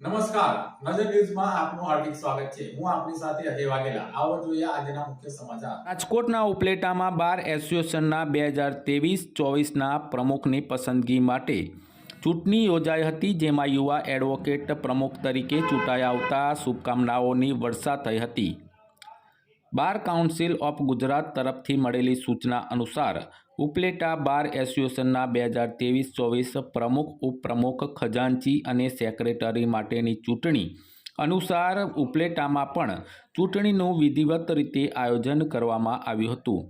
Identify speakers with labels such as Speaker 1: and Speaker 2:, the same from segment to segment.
Speaker 1: નમસ્કાર, નજર ન્યૂઝમાં આપનું હાર્દિક સ્વાગત છે। હું આપની સાથે અજય વાઘેલા। આવો જોઈએ આજના મુખ્ય સમાચાર।
Speaker 2: રાજકોટના ઉપલેટામાં બાર એસોસિએશનના 2023-24ના પ્રમુખની પસંદગી માટે ચૂંટણી યોજાઈ હતી, જેમાં યુવા એડવોકેટ પ્રમુખ તરીકે ચૂંટાઈ આવતા શુભકામનાઓની વર્ષા થઈ હતી। બાર કાઉન્સિલ ઓફ ગુજરાત તરફથી મળેલી સૂચના અનુસાર ઉપલેટા બાર એસોસિએશનના 2023-24 પ્રમુખ, ઉપપ્રમુખ, ખજાનચી અને સેક્રેટરી માટેની ચૂંટણી અનુસાર ઉપલેટામાં પણ ચૂંટણીનું વિધિવત રીતે આયોજન કરવામાં આવ્યું હતું,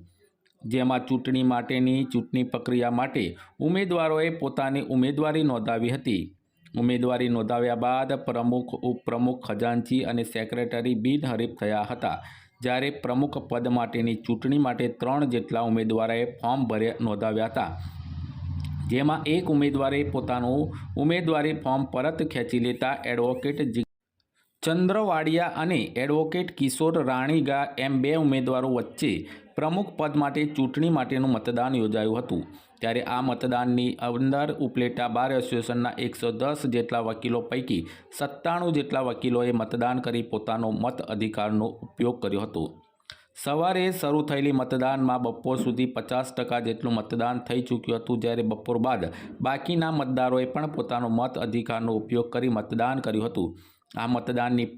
Speaker 2: જેમાં ચૂંટણી માટેની ચૂંટણી પ્રક્રિયા માટે ઉમેદવારોએ પોતાની ઉમેદવારી નોંધાવી હતી। ઉમેદવારી નોંધાવ્યા બાદ પ્રમુખ, ઉપપ્રમુખ, ખજાનચી અને સેક્રેટરી બિનહરીફ થયા હતા, જ્યારે પ્રમુખ પદ માટેની ચૂંટણી માટે 3 જેટલા ઉમેદવારોએ ફોર્મ નોંધાવ્યા હતા, જેમાં એક ઉમેદવારે પોતાનું ઉમેદવારી ફોર્મ પરત ખેંચી લેતા એડવોકેટ ચંદ્રવાડિયા અને એડવોકેટ કિશોર રાણીગા એમ 2 ઉમેદવારો વચ્ચે પ્રમુખ પદ માટે ચૂંટણી માટેનું મતદાન યોજાયું હતું। ત્યારે આ મતદાનની અંદર ઉપલેટા બાર એસોસિએશનના 110 જેટલા વકીલો પૈકી 97 જેટલા વકીલોએ મતદાન કરી પોતાનો મત અધિકારનો ઉપયોગ કર્યો હતો। સવારે શરૂ થયેલી મતદાનમાં બપોર સુધી 50% જેટલું મતદાન થઈ ચૂક્યું હતું, જ્યારે બપોર બાદ બાકીના મતદારોએ પણ પોતાનો મત અધિકારનો ઉપયોગ કરી મતદાન કર્યું હતું। આ મતદાનની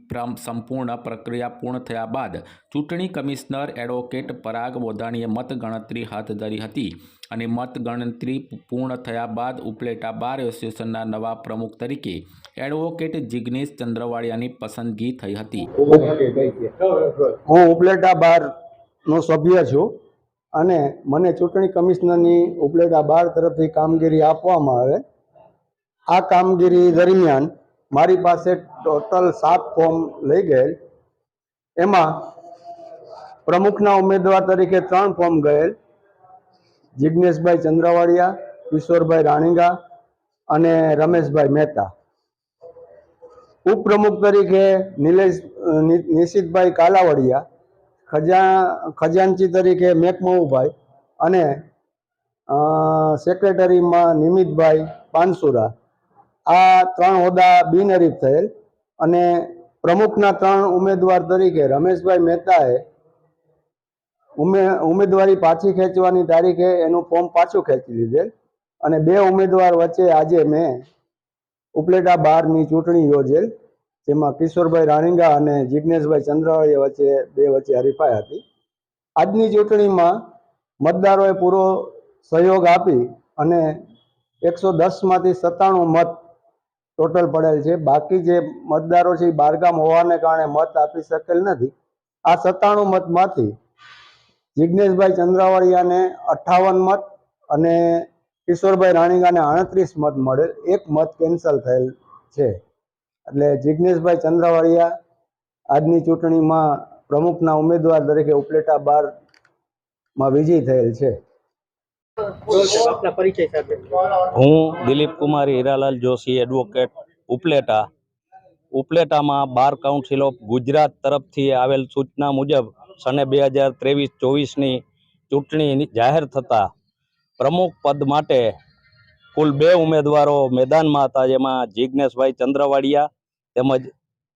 Speaker 2: સંપૂર્ણ પ્રક્રિયા પૂર્ણ થયા બાદ ચૂંટણી કમિશનર એડવોકેટ પરાગ બોધાણીએ મતગણતરી હાથ ધરી હતી અને મતગણતરી પૂર્ણ થયા બાદ ઉપલેટા બાર એસોસિએશનના નવા પ્રમુખ તરીકે એડવોકેટ જિગ્નેશ ચંદ્રવાડિયાની પસંદગી થઈ હતી।
Speaker 3: હું ઉપલેટા બારનો સભ્ય છું અને મને ચૂંટણી કમિશનરની ઉપલેટા બાર તરફથી કામગીરી આપવામાં આવે। આ કામગીરી દરમિયાન મારી પાસે ટોટલ 7 ફોર્મ લઈ ગયેલ, એમાં પ્રમુખના ઉમેદવાર તરીકે 3 ફોર્મ ગયેલ, જિગ્નેશભાઈ ચંદ્રવાડિયા, કિશોરભાઈ રાણીગા અને રમેશભાઈ મહેતા। ઉપપ્રમુખ તરીકે નિશિતભાઈ કાલાવડિયા, ખજાનચી તરીકે મેકમહુભાઈ અને સેક્રેટરીમાં નિમિતભાઈ પાનસુરા। આ 3 હોદ્દા બિનહરીફ થયેલ અને પ્રમુખના 3 ઉમેદવાર તરીકે રમેશભાઈ મહેતાએ ઉમેદવારી પાછી ખેંચવાની તારીખે એનું ફોર્મ પાછું ખેંચી લીધેલ અને 2 ઉમેદવાર વચ્ચે આજે મેં ઉપલેટા બારની ચૂંટણી યોજેલ, જેમાં કિશોરભાઈ રાણીગા અને જિગ્નેશભાઈ ચંદ્રવાડિયા વચ્ચે હરીફાઈ હતી। આજની ચૂંટણીમાં મતદારોએ પૂરો સહયોગ આપી અને 110 માંથી 97 મત ટોટલ પડેલ છે। બાકી જે મતદારો છે એ બહારગામ હોવાને કારણે મત આપી શકેલ નથી। આ 97 મતમાંથી જિગ્નેશભાઈ ચંદ્રવાડિયાને 58 મત અને કિશોરભાઈ રાણીગાને 38 મત મળેલ, 1 મત કેન્સલ થયેલ છે। એટલે જિગ્નેશભાઈ ચંદ્રવાડિયા આજની ચૂંટણીમાં પ્રમુખના ઉમેદવાર તરીકે ઉપલેટા બારમાં વિજયી થયેલ છે।
Speaker 4: હું દિલીપ કુમારી હીરાલાલ જોશી, એડવોકેટ ઉપલેટા। ઉપલેટામાં બાર કાઉન્સિલ ઓફ ગુજરાત તરફથી આવેલ સૂચના મુજબ સને 2023-24ની ચૂંટણી જાહેર થતા પ્રમુખ પદ માટે કુલ 2 ઉમેદવારો મેદાનમાં હતા, જેમાં જિગ્નેશભાઈ ચંદ્રવાડિયા તેમજ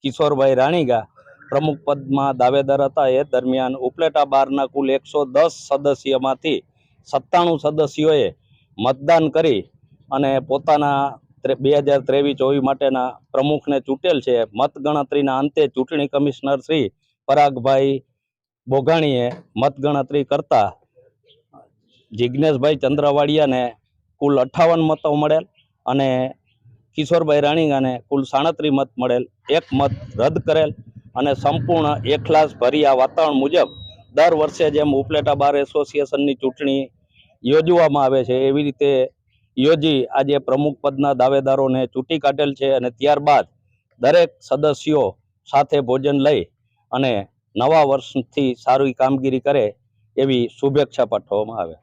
Speaker 4: કિશોરભાઈ રાણીગા પ્રમુખ પદમાં દાવેદાર હતા। એ દરમિયાન ઉપલેટા બારના કુલ 110 સદસ્યમાંથી 97 સદસ્યોએ મતદાન કરી અને પોતાના 2023-24 માટેના પ્રમુખને ચૂંટેલ છે। મતગણતરીના અંતે ચૂંટણી કમિશનર શ્રી પરાગભાઈ બોઘાણીએ મતગણતરી કરતા જિગ્નેશભાઈ ચંદ્રવાડિયાને કુલ 58 મતો મળેલ અને કિશોરભાઈ રાણીગાને કુલ 37 મત મળેલ, 1 મત રદ કરેલ અને સંપૂર્ણ એકલાસ ભર્યા વાતાવરણ મુજબ દર વર્ષે જેમ ઉપલેટા બાર એસોસિએશનની ચૂંટણી યોજવામાં આવે છે એવી રીતે યોજી આજે પ્રમુખ પદના દાવેદારોને ચૂંટી કાઢેલ છે અને ત્યારબાદ દરેક સદસ્યો સાથે ભોજન લઈ અને નવા વર્ષથી સારી કામગીરી કરે એવી શુભેચ્છા પાઠવવામાં આવે।